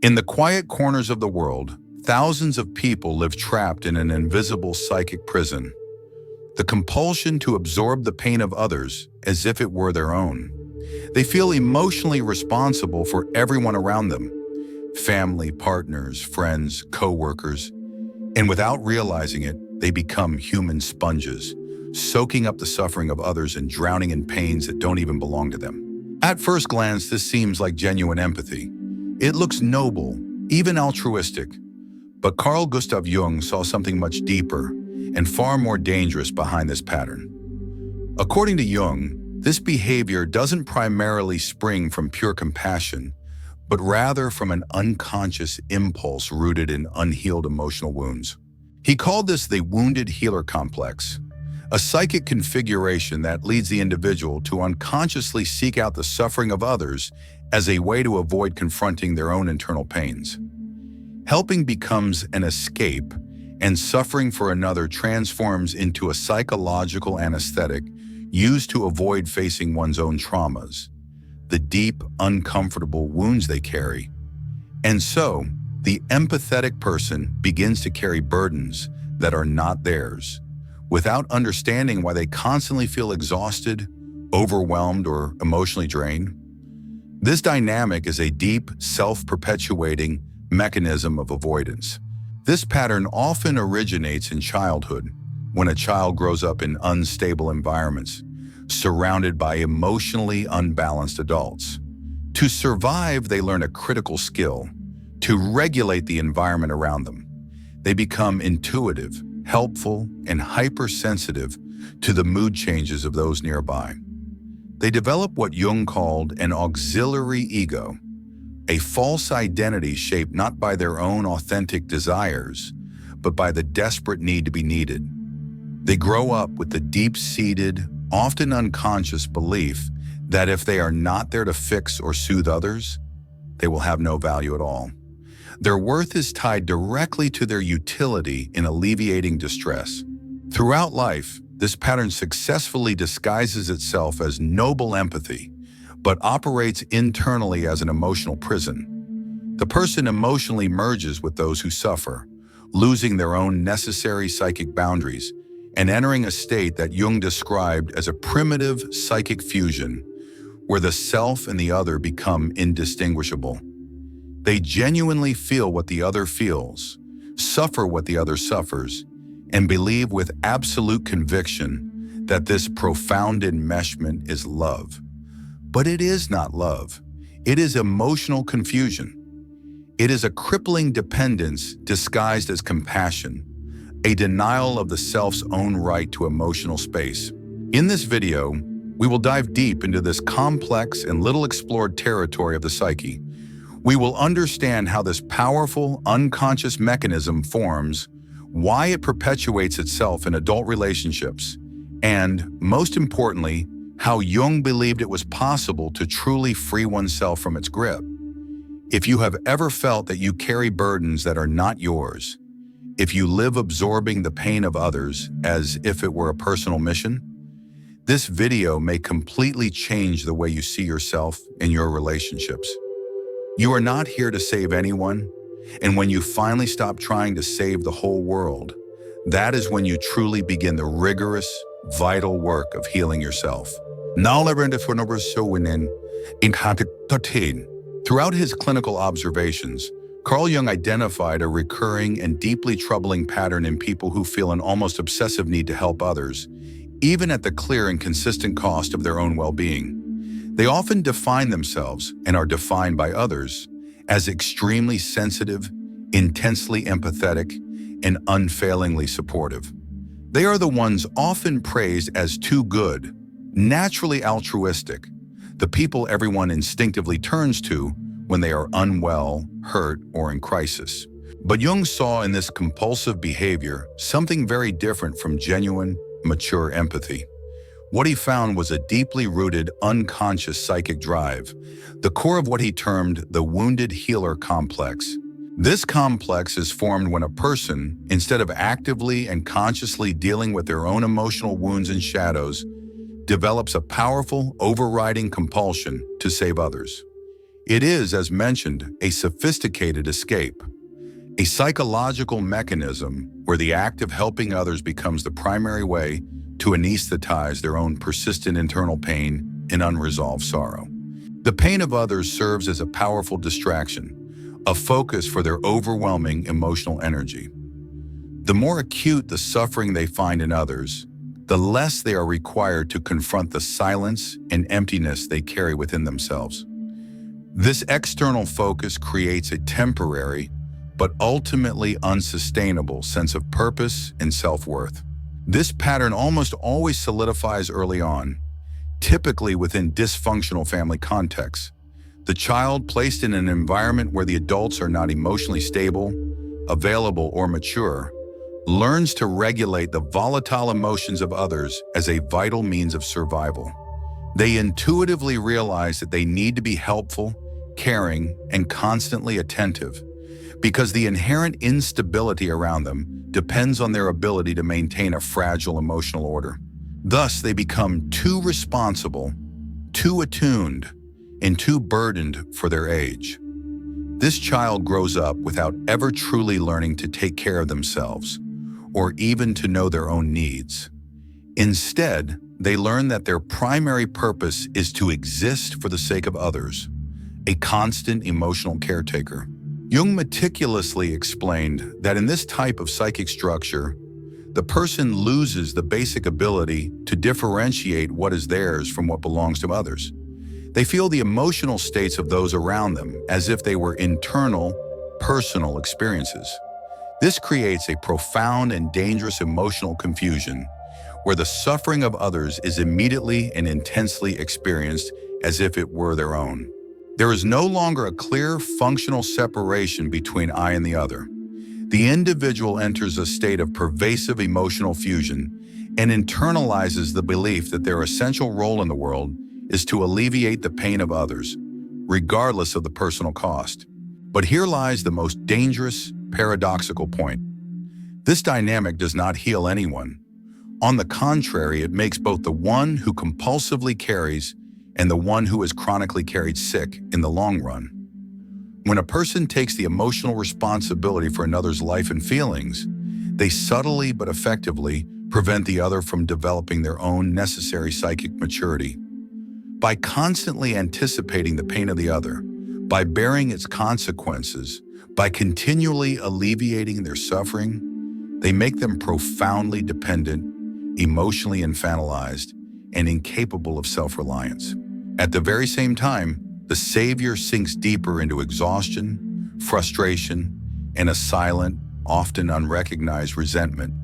In the quiet corners of the world, thousands of people live trapped in an invisible psychic prison. The compulsion to absorb the pain of others as if it were their own. They feel emotionally responsible for everyone around them, family, partners, friends, co-workers, and without realizing it, they become human sponges, soaking up the suffering of others and drowning in pains that don't even belong to them. At first glance, this seems like genuine empathy. It looks noble, even altruistic. But Carl Gustav Jung saw something much deeper and far more dangerous behind this pattern. According to Jung, this behavior doesn't primarily spring from pure compassion, but rather from an unconscious impulse rooted in unhealed emotional wounds. He called this the wounded healer complex, a psychic configuration that leads the individual to unconsciously seek out the suffering of others as a way to avoid confronting their own internal pains. Helping becomes an escape, and suffering for another transforms into a psychological anesthetic used to avoid facing one's own traumas, the deep, uncomfortable wounds they carry. And so, the empathetic person begins to carry burdens that are not theirs, without understanding why they constantly feel exhausted, overwhelmed, or emotionally drained. This dynamic is a deep, self-perpetuating mechanism of avoidance. This pattern often originates in childhood, when a child grows up in unstable environments, surrounded by emotionally unbalanced adults. To survive, they learn a critical skill, to regulate the environment around them. They become intuitive, helpful, and hypersensitive to the mood changes of those nearby. They develop what Jung called an auxiliary ego, a false identity shaped not by their own authentic desires, but by the desperate need to be needed. They grow up with the deep-seated, often unconscious belief that if they are not there to fix or soothe others, they will have no value at all. Their worth is tied directly to their utility in alleviating distress. Throughout life, this pattern successfully disguises itself as noble empathy, but operates internally as an emotional prison. The person emotionally merges with those who suffer, losing their own necessary psychic boundaries and entering a state that Jung described as a primitive psychic fusion, where the self and the other become indistinguishable. They genuinely feel what the other feels, suffer what the other suffers, and believe with absolute conviction that this profound enmeshment is love. But it is not love. It is emotional confusion. It is a crippling dependence disguised as compassion, a denial of the self's own right to emotional space. In this video, we will dive deep into this complex and little explored territory of the psyche. We will understand how this powerful, unconscious mechanism forms, why it perpetuates itself in adult relationships, and, most importantly, how Jung believed it was possible to truly free oneself from its grip. If you have ever felt that you carry burdens that are not yours, if you live absorbing the pain of others as if it were a personal mission, this video may completely change the way you see yourself and your relationships. You are not here to save anyone, and when you finally stop trying to save the whole world, that is when you truly begin the rigorous, vital work of healing yourself. Throughout his clinical observations, Carl Jung identified a recurring and deeply troubling pattern in people who feel an almost obsessive need to help others, even at the clear and consistent cost of their own well-being. They often define themselves, and are defined by others, as extremely sensitive, intensely empathetic, and unfailingly supportive. They are the ones often praised as too good, naturally altruistic, the people everyone instinctively turns to when they are unwell, hurt, or in crisis. But Jung saw in this compulsive behavior something very different from genuine, mature empathy. What he found was a deeply rooted, unconscious psychic drive, the core of what he termed the wounded healer complex. This complex is formed when a person, instead of actively and consciously dealing with their own emotional wounds and shadows, develops a powerful, overriding compulsion to save others. It is, as mentioned, a sophisticated escape, a psychological mechanism where the act of helping others becomes the primary way to anesthetize their own persistent internal pain and unresolved sorrow. The pain of others serves as a powerful distraction, a focus for their overwhelming emotional energy. The more acute the suffering they find in others, the less they are required to confront the silence and emptiness they carry within themselves. This external focus creates a temporary, but ultimately unsustainable sense of purpose and self-worth. This pattern almost always solidifies early on, typically within dysfunctional family contexts. The child placed in an environment where the adults are not emotionally stable, available, or mature, learns to regulate the volatile emotions of others as a vital means of survival. They intuitively realize that they need to be helpful, caring, and constantly attentive, because the inherent instability around them depends on their ability to maintain a fragile emotional order. Thus, they become too responsible, too attuned, and too burdened for their age. This child grows up without ever truly learning to take care of themselves, or even to know their own needs. Instead, they learn that their primary purpose is to exist for the sake of others, a constant emotional caretaker. Jung meticulously explained that in this type of psychic structure, the person loses the basic ability to differentiate what is theirs from what belongs to others. They feel the emotional states of those around them as if they were internal, personal experiences. This creates a profound and dangerous emotional confusion where the suffering of others is immediately and intensely experienced as if it were their own. There is no longer a clear, functional separation between I and the other. The individual enters a state of pervasive emotional fusion and internalizes the belief that their essential role in the world is to alleviate the pain of others, regardless of the personal cost. But here lies the most dangerous, paradoxical point. This dynamic does not heal anyone. On the contrary, it makes both the one who compulsively carries and the one who is chronically carried sick in the long run. When a person takes the emotional responsibility for another's life and feelings, they subtly but effectively prevent the other from developing their own necessary psychic maturity. By constantly anticipating the pain of the other, by bearing its consequences, by continually alleviating their suffering, they make them profoundly dependent, emotionally infantilized, and incapable of self-reliance. At the very same time, the savior sinks deeper into exhaustion, frustration, and a silent, often unrecognized resentment.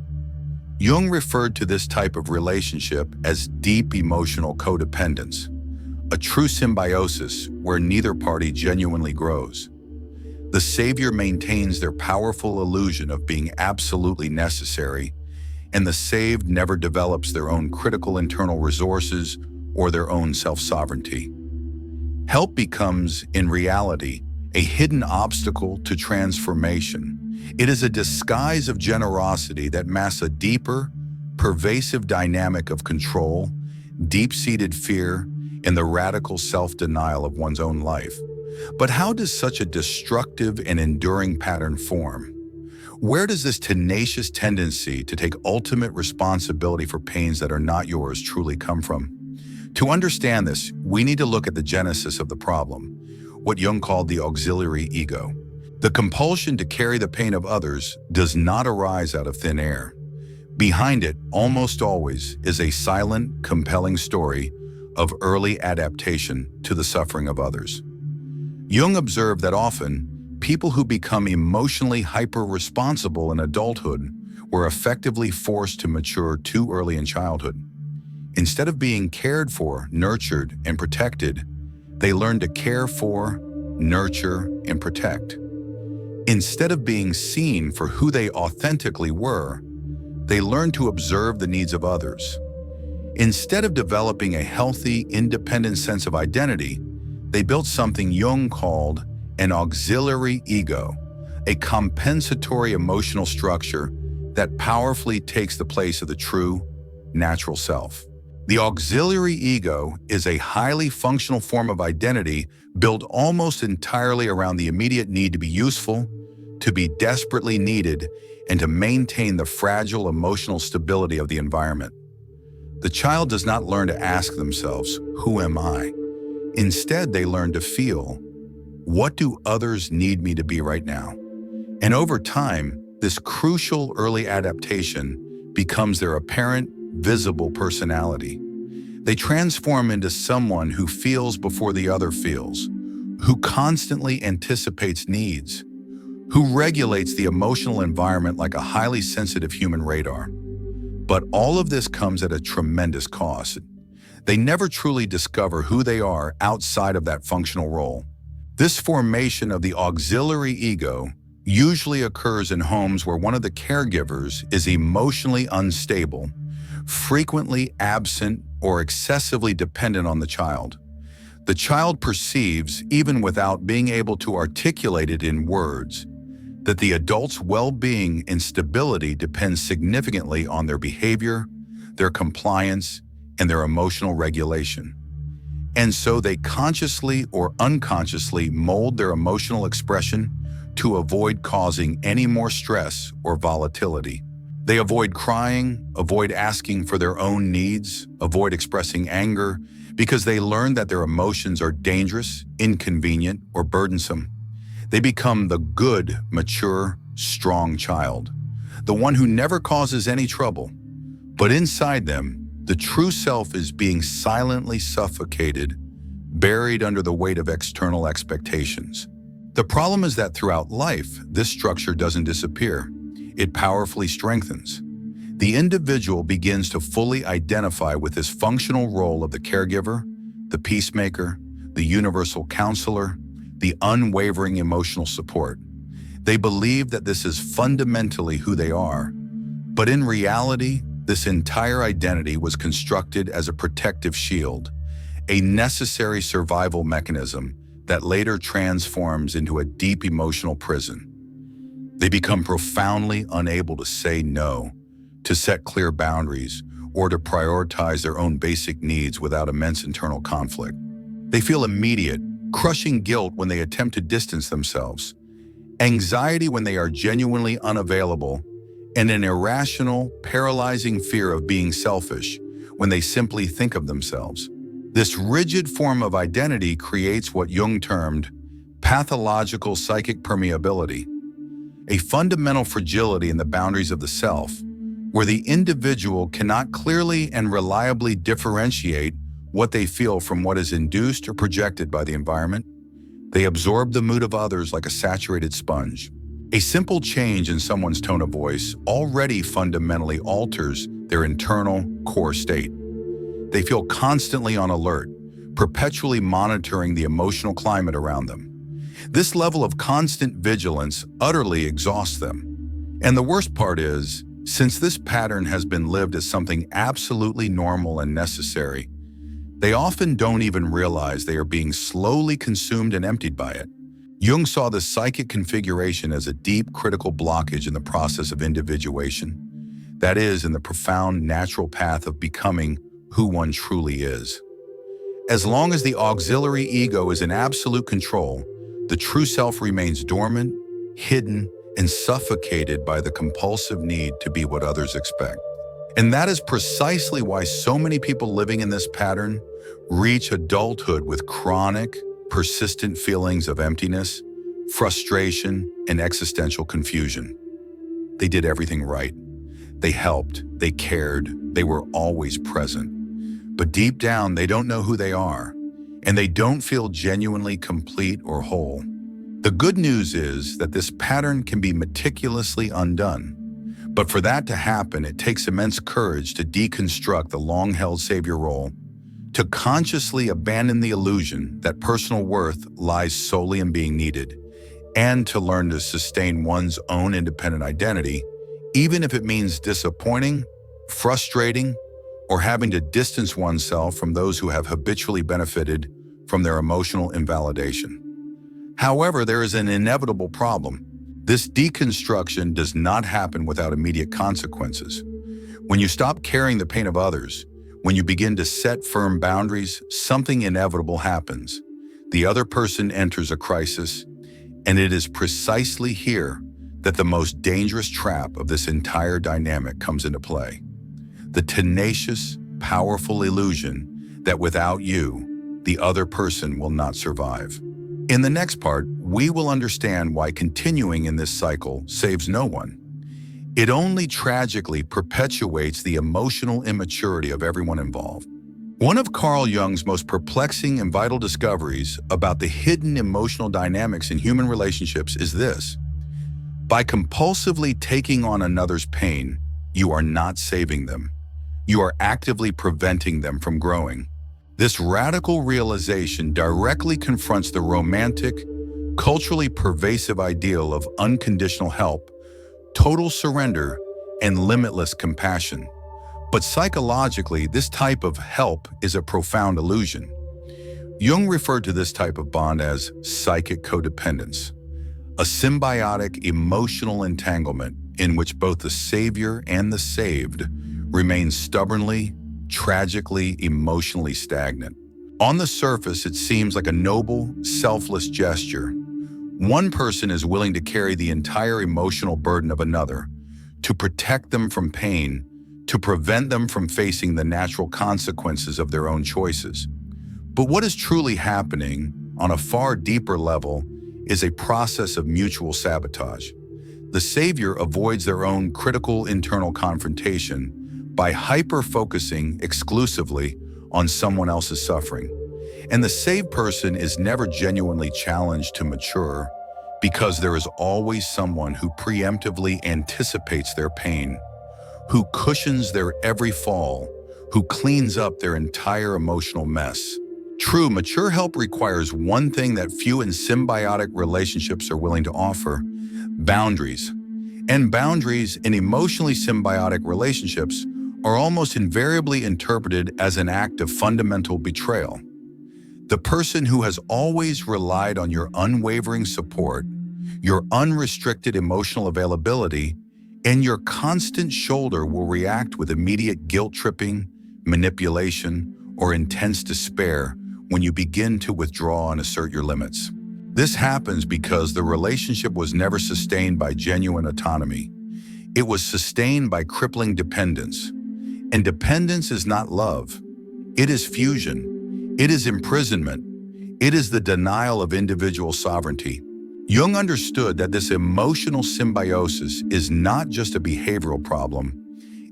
Jung referred to this type of relationship as deep emotional codependence, a true symbiosis where neither party genuinely grows. The savior maintains their powerful illusion of being absolutely necessary, and the saved never develops their own critical internal resources or their own self-sovereignty. Help becomes, in reality, a hidden obstacle to transformation. It is a disguise of generosity that masks a deeper, pervasive dynamic of control, deep-seated fear, and the radical self-denial of one's own life. But how does such a destructive and enduring pattern form? Where does this tenacious tendency to take ultimate responsibility for pains that are not yours truly come from? To understand this, we need to look at the genesis of the problem, what Jung called the auxiliary ego. The compulsion to carry the pain of others does not arise out of thin air. Behind it, almost always, is a silent, compelling story of early adaptation to the suffering of others. Jung observed that often, people who become emotionally hyper-responsible in adulthood were effectively forced to mature too early in childhood. Instead of being cared for, nurtured, and protected, they learned to care for, nurture, and protect. Instead of being seen for who they authentically were, they learned to observe the needs of others. Instead of developing a healthy, independent sense of identity, they built something Jung called an auxiliary ego, a compensatory emotional structure that powerfully takes the place of the true, natural self. The auxiliary ego is a highly functional form of identity built almost entirely around the immediate need to be useful, to be desperately needed, and to maintain the fragile emotional stability of the environment. The child does not learn to ask themselves, "Who am I?" Instead, they learn to feel, "What do others need me to be right now?" And over time, this crucial early adaptation becomes their apparent, visible personality. They transform into someone who feels before the other feels, who constantly anticipates needs, who regulates the emotional environment like a highly sensitive human radar. But all of this comes at a tremendous cost. They never truly discover who they are outside of that functional role. This formation of the auxiliary ego usually occurs in homes where one of the caregivers is emotionally unstable, frequently absent, or excessively dependent on the child. The child perceives, even without being able to articulate it in words, that the adult's well-being and stability depends significantly on their behavior, their compliance, and their emotional regulation. And so they consciously or unconsciously mold their emotional expression to avoid causing any more stress or volatility. They avoid crying, avoid asking for their own needs, avoid expressing anger, because they learn that their emotions are dangerous, inconvenient, or burdensome. They become the good, mature, strong child, the one who never causes any trouble. But inside them, the true self is being silently suffocated, buried under the weight of external expectations. The problem is that throughout life, this structure doesn't disappear. It powerfully strengthens. The individual begins to fully identify with this functional role of the caregiver, the peacemaker, the universal counselor, the unwavering emotional support. They believe that this is fundamentally who they are. But in reality, this entire identity was constructed as a protective shield, a necessary survival mechanism that later transforms into a deep emotional prison. They become profoundly unable to say no, to set clear boundaries, or to prioritize their own basic needs without immense internal conflict. They feel immediate, crushing guilt when they attempt to distance themselves, anxiety when they are genuinely unavailable, and an irrational, paralyzing fear of being selfish when they simply think of themselves. This rigid form of identity creates what Jung termed pathological psychic permeability, a fundamental fragility in the boundaries of the self, where the individual cannot clearly and reliably differentiate what they feel from what is induced or projected by the environment. They absorb the mood of others like a saturated sponge. A simple change in someone's tone of voice already fundamentally alters their internal core state. They feel constantly on alert, perpetually monitoring the emotional climate around them. This level of constant vigilance utterly exhausts them. And the worst part is, since this pattern has been lived as something absolutely normal and necessary, they often don't even realize they are being slowly consumed and emptied by it. Jung saw this psychic configuration as a deep critical blockage in the process of individuation, that is, in the profound natural path of becoming who one truly is. As long as the auxiliary ego is in absolute control, the true self remains dormant, hidden, and suffocated by the compulsive need to be what others expect. And that is precisely why so many people living in this pattern reach adulthood with chronic, persistent feelings of emptiness, frustration, and existential confusion. They did everything right. They helped, they cared, they were always present. But deep down, they don't know who they are, and they don't feel genuinely complete or whole. The good news is that this pattern can be meticulously undone. But for that to happen, it takes immense courage to deconstruct the long-held savior role, to consciously abandon the illusion that personal worth lies solely in being needed, and to learn to sustain one's own independent identity, even if it means disappointing, frustrating, or having to distance oneself from those who have habitually benefited from their emotional invalidation. However, there is an inevitable problem. This deconstruction does not happen without immediate consequences. When you stop carrying the pain of others, When you begin to set firm boundaries, something inevitable happens. The other person enters a crisis, and it is precisely here that the most dangerous trap of this entire dynamic comes into play. The tenacious, powerful illusion that without you, the other person will not survive. In the next part, we will understand why continuing in this cycle saves no one. It only tragically perpetuates the emotional immaturity of everyone involved. One of Carl Jung's most perplexing and vital discoveries about the hidden emotional dynamics in human relationships is this: by compulsively taking on another's pain, you are not saving them. You are actively preventing them from growing. This radical realization directly confronts the romantic, culturally pervasive ideal of unconditional help, total surrender, and limitless compassion. But psychologically, this type of help is a profound illusion. Jung referred to this type of bond as psychic codependence, a symbiotic emotional entanglement in which both the savior and the saved remain stubbornly, tragically, emotionally stagnant. On the surface, it seems like a noble, selfless gesture. One person is willing to carry the entire emotional burden of another, to protect them from pain, to prevent them from facing the natural consequences of their own choices. But what is truly happening on a far deeper level is a process of mutual sabotage. The savior avoids their own critical internal confrontation by hyper-focusing exclusively on someone else's suffering. And the saved person is never genuinely challenged to mature because there is always someone who preemptively anticipates their pain, who cushions their every fall, who cleans up their entire emotional mess. True, mature help requires one thing that few in symbiotic relationships are willing to offer: boundaries. And boundaries in emotionally symbiotic relationships are almost invariably interpreted as an act of fundamental betrayal. The person who has always relied on your unwavering support, your unrestricted emotional availability, and your constant shoulder will react with immediate guilt-tripping, manipulation, or intense despair when you begin to withdraw and assert your limits. This happens because the relationship was never sustained by genuine autonomy. It was sustained by crippling dependence. And dependence is not love. It is fusion. It is imprisonment. It is the denial of individual sovereignty. Jung understood that this emotional symbiosis is not just a behavioral problem.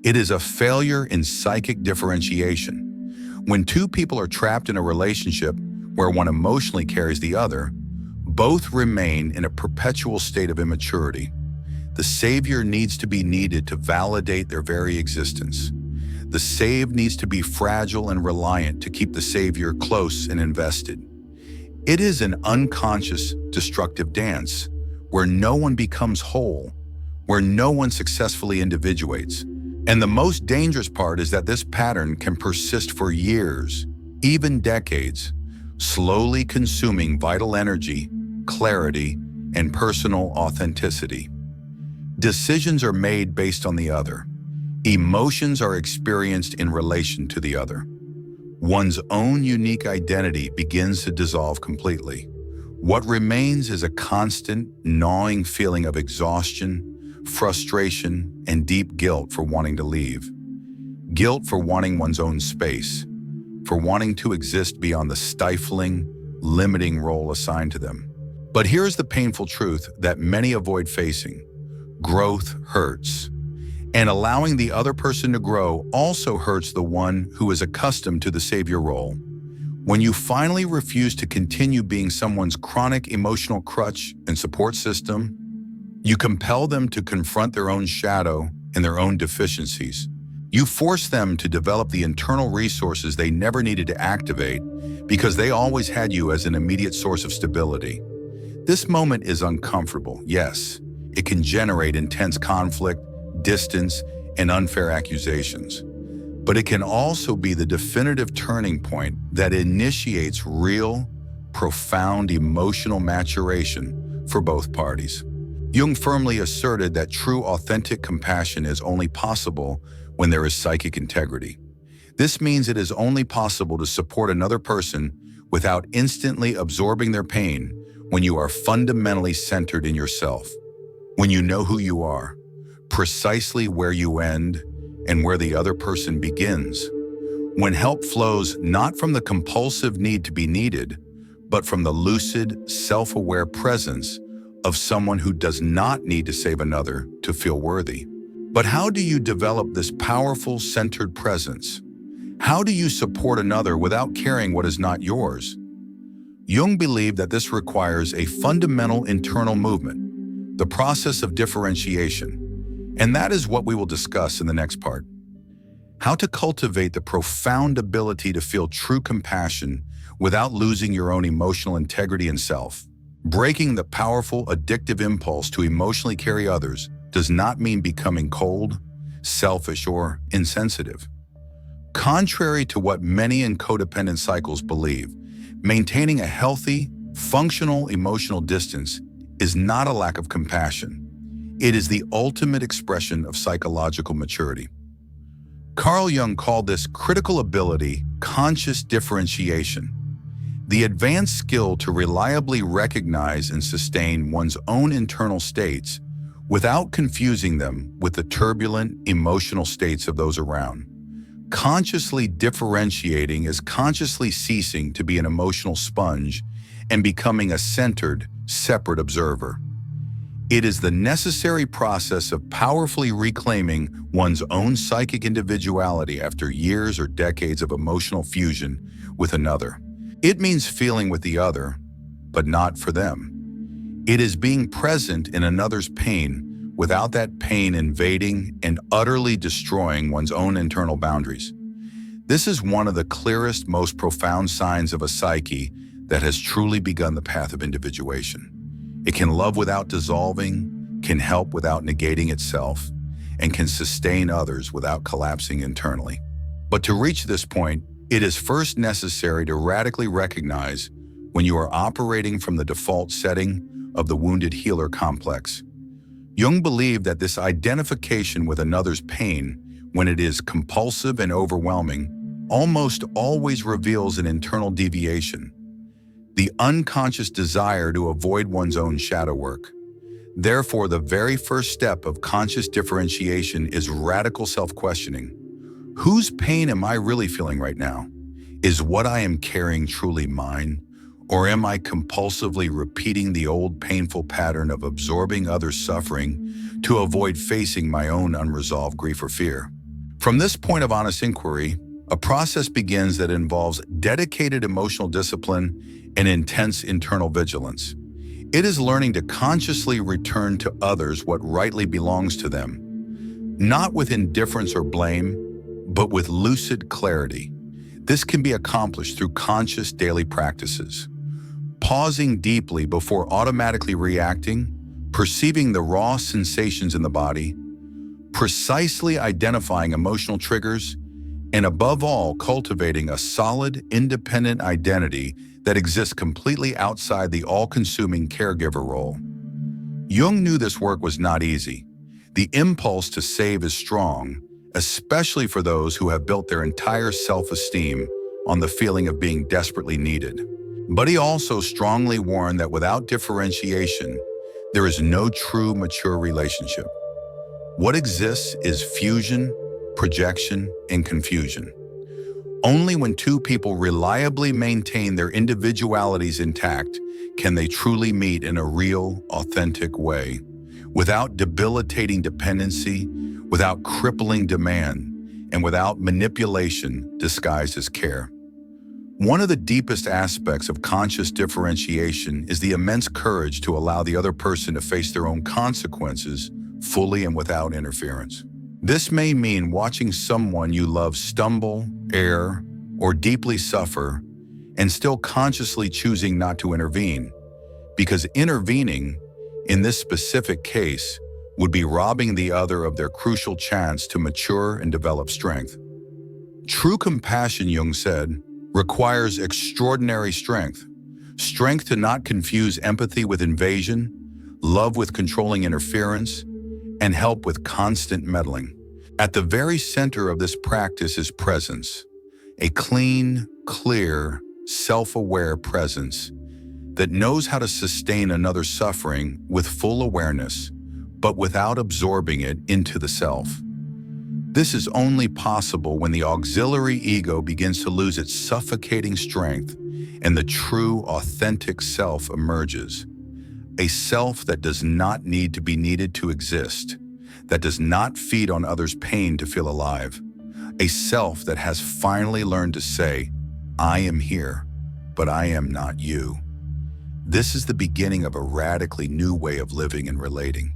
It is a failure in psychic differentiation. When two people are trapped in a relationship where one emotionally carries the other, both remain in a perpetual state of immaturity. The savior needs to be needed to validate their very existence. The saved needs to be fragile and reliant to keep the savior close and invested. It is an unconscious, destructive dance where no one becomes whole, where no one successfully individuates. And the most dangerous part is that this pattern can persist for years, even decades, slowly consuming vital energy, clarity, and personal authenticity. Decisions are made based on the other. Emotions are experienced in relation to the other. One's own unique identity begins to dissolve completely. What remains is a constant, gnawing feeling of exhaustion, frustration, and deep guilt for wanting to leave. Guilt for wanting one's own space, for wanting to exist beyond the stifling, limiting role assigned to them. But here's the painful truth that many avoid facing. Growth hurts. And allowing the other person to grow also hurts the one who is accustomed to the savior role. When you finally refuse to continue being someone's chronic emotional crutch and support system, you compel them to confront their own shadow and their own deficiencies. You force them to develop the internal resources they never needed to activate because they always had you as an immediate source of stability. This moment is uncomfortable, yes. It can generate intense conflict, distance, and unfair accusations. But it can also be the definitive turning point that initiates real, profound emotional maturation for both parties. Jung firmly asserted that true, authentic compassion is only possible when there is psychic integrity. This means it is only possible to support another person without instantly absorbing their pain when you are fundamentally centered in yourself, when you know who you are, precisely where you end and where the other person begins. When help flows not from the compulsive need to be needed, but from the lucid, self-aware presence of someone who does not need to save another to feel worthy. But how do you develop this powerful, centered presence? How do you support another without caring what is not yours? Jung believed that this requires a fundamental internal movement, the process of differentiation, and that is what we will discuss in the next part. How to cultivate the profound ability to feel true compassion without losing your own emotional integrity and self. Breaking the powerful, addictive impulse to emotionally carry others does not mean becoming cold, selfish, or insensitive. Contrary to what many in codependent cycles believe, maintaining a healthy, functional emotional distance is not a lack of compassion. It is the ultimate expression of psychological maturity. Carl Jung called this critical ability conscious differentiation, the advanced skill to reliably recognize and sustain one's own internal states without confusing them with the turbulent, emotional states of those around. Consciously differentiating is consciously ceasing to be an emotional sponge and becoming a centered, separate observer. It is the necessary process of powerfully reclaiming one's own psychic individuality after years or decades of emotional fusion with another. It means feeling with the other, but not for them. It is being present in another's pain without that pain invading and utterly destroying one's own internal boundaries. This is one of the clearest, most profound signs of a psyche that has truly begun the path of individuation. It can love without dissolving, can help without negating itself, and can sustain others without collapsing internally. But to reach this point, it is first necessary to radically recognize when you are operating from the default setting of the wounded healer complex. Jung believed that this identification with another's pain, when it is compulsive and overwhelming, almost always reveals an internal deviation, the unconscious desire to avoid one's own shadow work. Therefore, the very first step of conscious differentiation is radical self-questioning. Whose pain am I really feeling right now? Is what I am carrying truly mine? Or am I compulsively repeating the old painful pattern of absorbing others' suffering to avoid facing my own unresolved grief or fear? From this point of honest inquiry, a process begins that involves dedicated emotional discipline and intense internal vigilance. It is learning to consciously return to others what rightly belongs to them, not with indifference or blame, but with lucid clarity. This can be accomplished through conscious daily practices. Pausing deeply before automatically reacting, perceiving the raw sensations in the body, precisely identifying emotional triggers, and above all, cultivating a solid, independent identity that exists completely outside the all-consuming caregiver role. Jung knew this work was not easy. The impulse to save is strong, especially for those who have built their entire self-esteem on the feeling of being desperately needed. But he also strongly warned that without differentiation, there is no true mature relationship. What exists is fusion, projection, and confusion. Only when two people reliably maintain their individualities intact can they truly meet in a real, authentic way, without debilitating dependency, without crippling demand, and without manipulation disguised as care. One of the deepest aspects of conscious differentiation is the immense courage to allow the other person to face their own consequences fully and without interference. This may mean watching someone you love stumble, err, or deeply suffer, and still consciously choosing not to intervene, because intervening, in this specific case, would be robbing the other of their crucial chance to mature and develop strength. True compassion, Jung said, requires extraordinary strength. Strength to not confuse empathy with invasion, love with controlling interference, and help with constant meddling. At the very center of this practice is presence, A clean, clear, self-aware presence that knows how to sustain another's suffering with full awareness, but without absorbing it into the self. This is only possible when the auxiliary ego begins to lose its suffocating strength and the true, authentic self emerges. A self that does not need to be needed to exist, that does not feed on others' pain to feel alive. A self that has finally learned to say, I am here, but I am not you. This is the beginning of a radically new way of living and relating.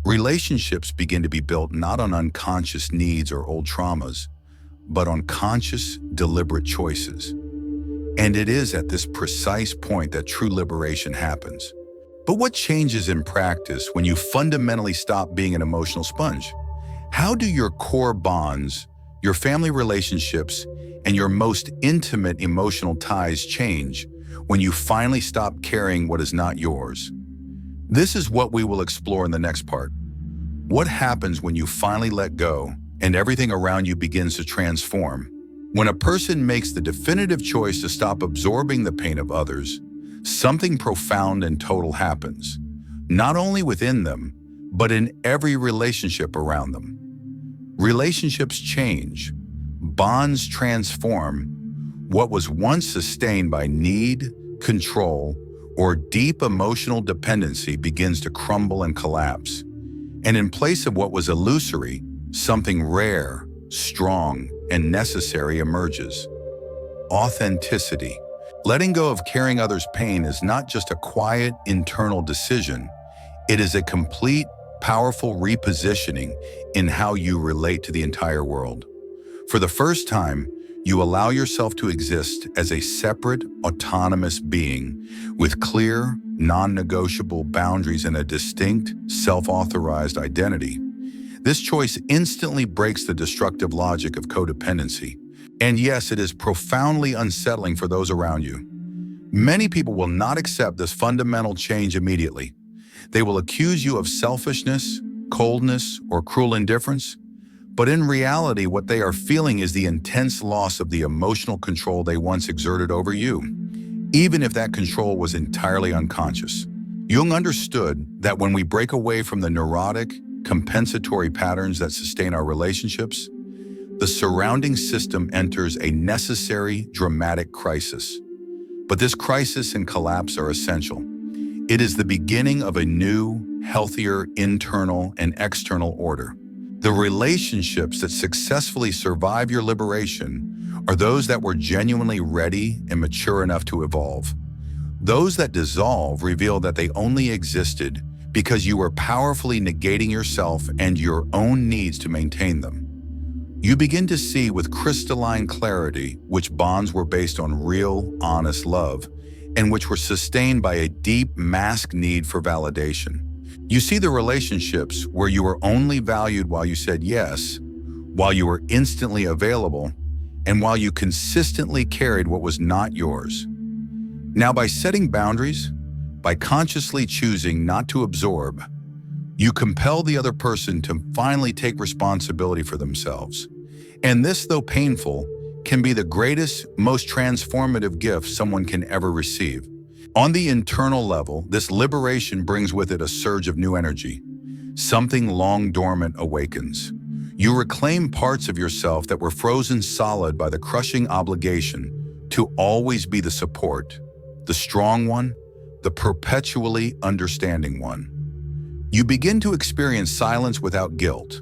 Relationships begin to be built not on unconscious needs or old traumas, but on conscious, deliberate choices. And it is at this precise point that true liberation happens. But what changes in practice when you fundamentally stop being an emotional sponge? How do your core bonds, your family relationships, and your most intimate emotional ties change when you finally stop carrying what is not yours? This is what we will explore in the next part. What happens when you finally let go and everything around you begins to transform? When a person makes the definitive choice to stop absorbing the pain of others, something profound and total happens, not only within them, but in every relationship around them. Relationships change, bonds transform. What was once sustained by need, control, or deep emotional dependency begins to crumble and collapse. And in place of what was illusory, something rare, strong, and necessary emerges. Authenticity. Letting go of carrying others' pain is not just a quiet, internal decision. It is a complete, powerful repositioning in how you relate to the entire world. For the first time, you allow yourself to exist as a separate, autonomous being with clear, non-negotiable boundaries and a distinct, self-authorized identity. This choice instantly breaks the destructive logic of codependency. And yes, it is profoundly unsettling for those around you. Many people will not accept this fundamental change immediately. They will accuse you of selfishness, coldness, or cruel indifference. But in reality, what they are feeling is the intense loss of the emotional control they once exerted over you, even if that control was entirely unconscious. Jung understood that when we break away from the neurotic, compensatory patterns that sustain our relationships, the surrounding system enters a necessary, dramatic crisis. But this crisis and collapse are essential. It is the beginning of a new, healthier internal and external order. The relationships that successfully survive your liberation are those that were genuinely ready and mature enough to evolve. Those that dissolve reveal that they only existed because you were powerfully negating yourself and your own needs to maintain them. You begin to see with crystalline clarity which bonds were based on real, honest love and which were sustained by a deep, masked need for validation. You see the relationships where you were only valued while you said yes, while you were instantly available, and while you consistently carried what was not yours. Now, by setting boundaries, by consciously choosing not to absorb, you compel the other person to finally take responsibility for themselves. And this, though painful, can be the greatest, most transformative gift someone can ever receive. On the internal level, this liberation brings with it a surge of new energy. Something long dormant awakens. You reclaim parts of yourself that were frozen solid by the crushing obligation to always be the support, the strong one, the perpetually understanding one. You begin to experience silence without guilt,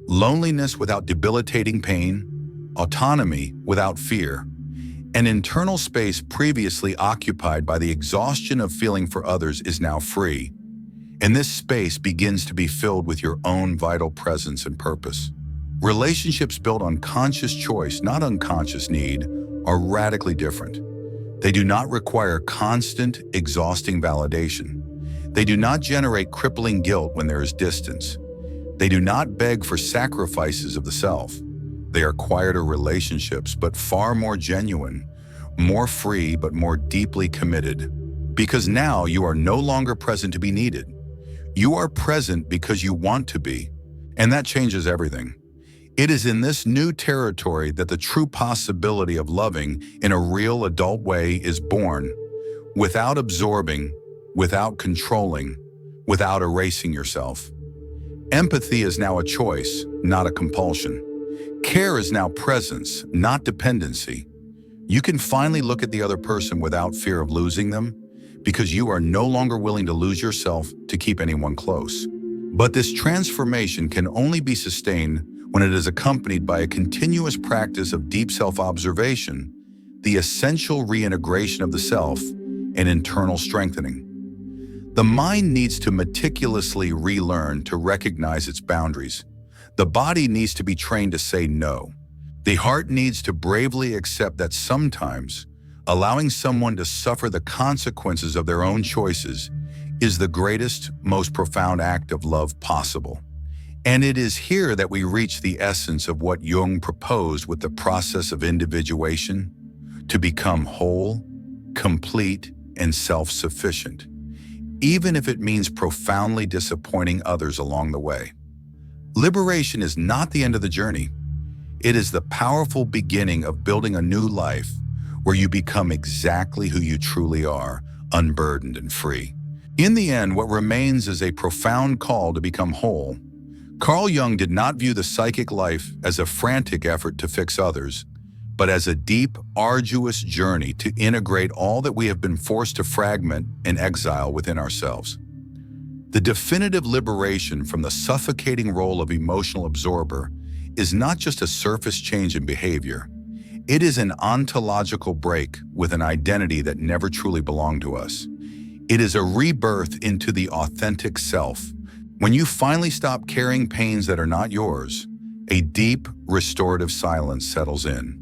loneliness without debilitating pain, autonomy without fear. An internal space previously occupied by the exhaustion of feeling for others is now free, and this space begins to be filled with your own vital presence and purpose. Relationships built on conscious choice, not unconscious need, are radically different. They do not require constant, exhausting validation. They do not generate crippling guilt when there is distance. They do not beg for sacrifices of the self. They are quieter relationships, but far more genuine, more free, but more deeply committed. Because now you are no longer present to be needed. You are present because you want to be, and that changes everything. It is in this new territory that the true possibility of loving in a real adult way is born, without absorbing, without controlling, without erasing yourself. Empathy is now a choice, not a compulsion. Care is now presence, not dependency. You can finally look at the other person without fear of losing them, because you are no longer willing to lose yourself to keep anyone close. But this transformation can only be sustained when it is accompanied by a continuous practice of deep self-observation, the essential reintegration of the self, and internal strengthening. The mind needs to meticulously relearn to recognize its boundaries. The body needs to be trained to say no. The heart needs to bravely accept that sometimes allowing someone to suffer the consequences of their own choices is the greatest, most profound act of love possible. And it is here that we reach the essence of what Jung proposed with the process of individuation, to become whole, complete, and self-sufficient, even if it means profoundly disappointing others along the way. Liberation is not the end of the journey. It is the powerful beginning of building a new life where you become exactly who you truly are, unburdened and free. In the end, what remains is a profound call to become whole. Carl Jung did not view the psychic life as a frantic effort to fix others, but as a deep, arduous journey to integrate all that we have been forced to fragment and exile within ourselves. The definitive liberation from the suffocating role of emotional absorber is not just a surface change in behavior. It is an ontological break with an identity that never truly belonged to us. It is a rebirth into the authentic self. When you finally stop carrying pains that are not yours, a deep, restorative silence settles in.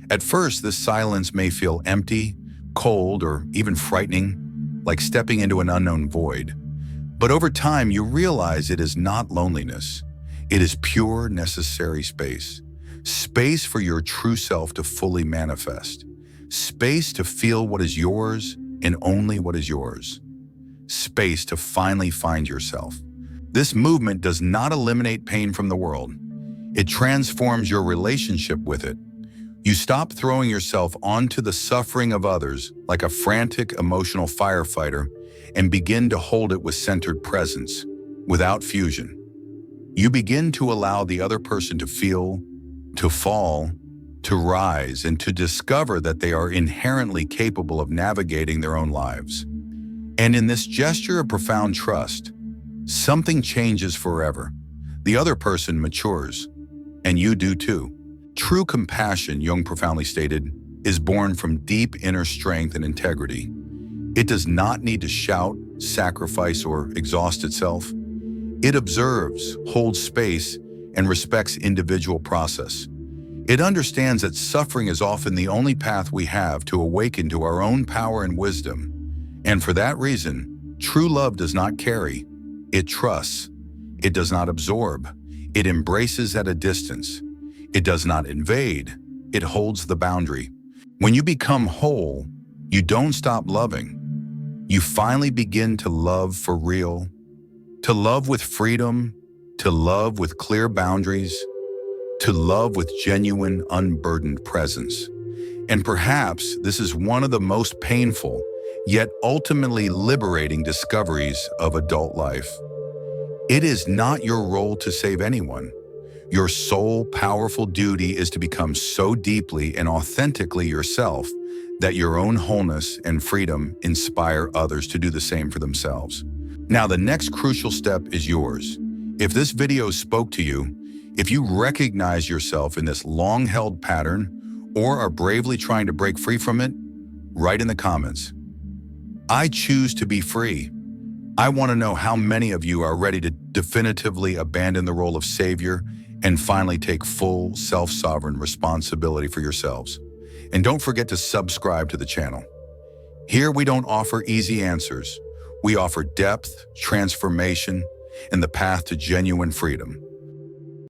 At first, this silence may feel empty, cold, or even frightening, like stepping into an unknown void. But over time, you realize it is not loneliness. It is pure, necessary space. Space for your true self to fully manifest. Space to feel what is yours and only what is yours. Space to finally find yourself. This movement does not eliminate pain from the world. It transforms your relationship with it. You stop throwing yourself onto the suffering of others like a frantic emotional firefighter and begin to hold it with centered presence, without fusion. You begin to allow the other person to feel, to fall, to rise, and to discover that they are inherently capable of navigating their own lives. And in this gesture of profound trust, something changes forever. The other person matures, and you do too. True compassion, Jung profoundly stated, is born from deep inner strength and integrity. It does not need to shout, sacrifice, or exhaust itself. It observes, holds space, and respects individual process. It understands that suffering is often the only path we have to awaken to our own power and wisdom. And for that reason, true love does not carry. It trusts. It does not absorb. It embraces at a distance. It does not invade. It holds the boundary. When you become whole, you don't stop loving. You finally begin to love for real, to love with freedom, to love with clear boundaries, to love with genuine, unburdened presence. And perhaps this is one of the most painful, yet ultimately liberating discoveries of adult life. It is not your role to save anyone. Your sole powerful duty is to become so deeply and authentically yourself that your own wholeness and freedom inspire others to do the same for themselves. Now, the next crucial step is yours. If this video spoke to you, if you recognize yourself in this long-held pattern or are bravely trying to break free from it, write in the comments. I choose to be free. I want to know how many of you are ready to definitively abandon the role of savior and finally take full self-sovereign responsibility for yourselves. And don't forget to subscribe to the channel. Here we don't offer easy answers. We offer depth, transformation, and the path to genuine freedom.